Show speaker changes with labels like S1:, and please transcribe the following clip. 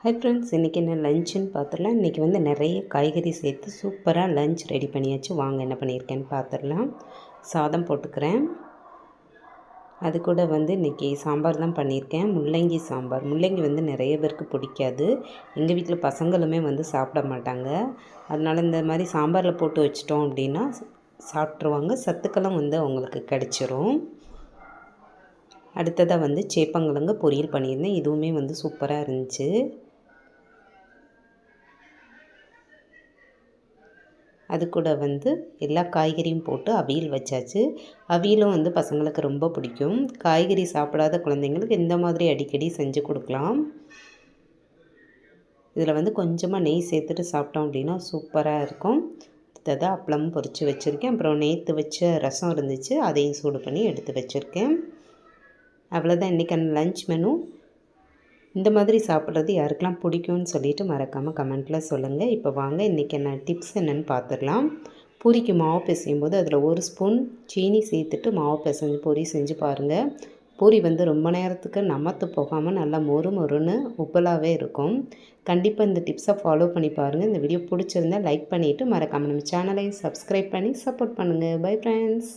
S1: Hi friends, இன்றைக்கி என்ன லஞ்சுன்னு பார்த்துடலாம். இன்றைக்கி வந்து நிறைய காய்கறி சேர்த்து சூப்பராக லஞ்ச் ரெடி பண்ணியாச்சு. வாங்க என்ன பண்ணியிருக்கேன்னு பார்த்துடலாம். சாதம் போட்டுக்கிறேன். அது கூட வந்து இன்றைக்கி சாம்பார் தான் பண்ணியிருக்கேன். முள்ளங்கி சாம்பார். முள்ளங்கி வந்து நிறைய பேருக்கு பிடிக்காது. எங்கள் வீட்டில் பசங்களுமே வந்து சாப்பிட மாட்டாங்க. அதனால் இந்த மாதிரி சாம்பாரில் போட்டு வச்சிட்டோம் அப்படின்னா சாப்பிட்ருவாங்க. சத்துக்களும் வந்து அவங்களுக்கு கிடச்சிரும். அடுத்ததாக வந்து சேப்பங்கிழங்கு பொரியல் பண்ணியிருந்தேன். இதுவுமே வந்து சூப்பராக இருந்துச்சு. அது கூட வந்து எல்லா காய்கறியும் போட்டு அவியல் வச்சாச்சு. அவியலும் வந்து பசங்களுக்கு ரொம்ப பிடிக்கும். காய்கறி சாப்பிடாத குழந்தைங்களுக்கு இந்த மாதிரி அடிக்கடி செஞ்சு கொடுக்கலாம். இதில் வந்து கொஞ்சமாக நெய் சேர்த்துட்டு சாப்பிட்டோம் அப்படின்னா சூப்பராக இருக்கும். அடுத்ததாக அப்பளமும் பொரித்து வச்சுருக்கேன். அப்புறம் நேற்று வச்ச ரசம் இருந்துச்சு, அதையும் சூடு பண்ணி எடுத்து வச்சுருக்கேன். அவ்வளோதான் இன்றைக்கான லஞ்ச் மெனு. இந்த மாதிரி சாப்பிட்றது யாருக்கெல்லாம் பிடிக்கும்னு சொல்லிவிட்டு மறக்காமல் கமெண்ட்டில் சொல்லுங்கள். இப்போ வாங்க இன்றைக்கி என்ன டிப்ஸ் என்னென்னு பார்த்துடலாம். பூரிக்கு மாவு பிசையும் போது அதில் 1 ஸ்பூன் சீனி சேர்த்துட்டு மாவு பிசைஞ்சு பூரி செஞ்சு பாருங்கள். பூரி வந்து ரொம்ப நேரத்துக்கு நமத்து போகாமல் நல்லா மொறு மொறுன்னு உப்பலாகவே இருக்கும். கண்டிப்பாக இந்த டிப்ஸை ஃபாலோ பண்ணி பாருங்கள். இந்த வீடியோ பிடிச்சிருந்தால் லைக் பண்ணிவிட்டு மறக்காமல் நம்ம சேனலை சப்ஸ்கிரைப் பண்ணி சப்போர்ட் பண்ணுங்கள். Bye friends.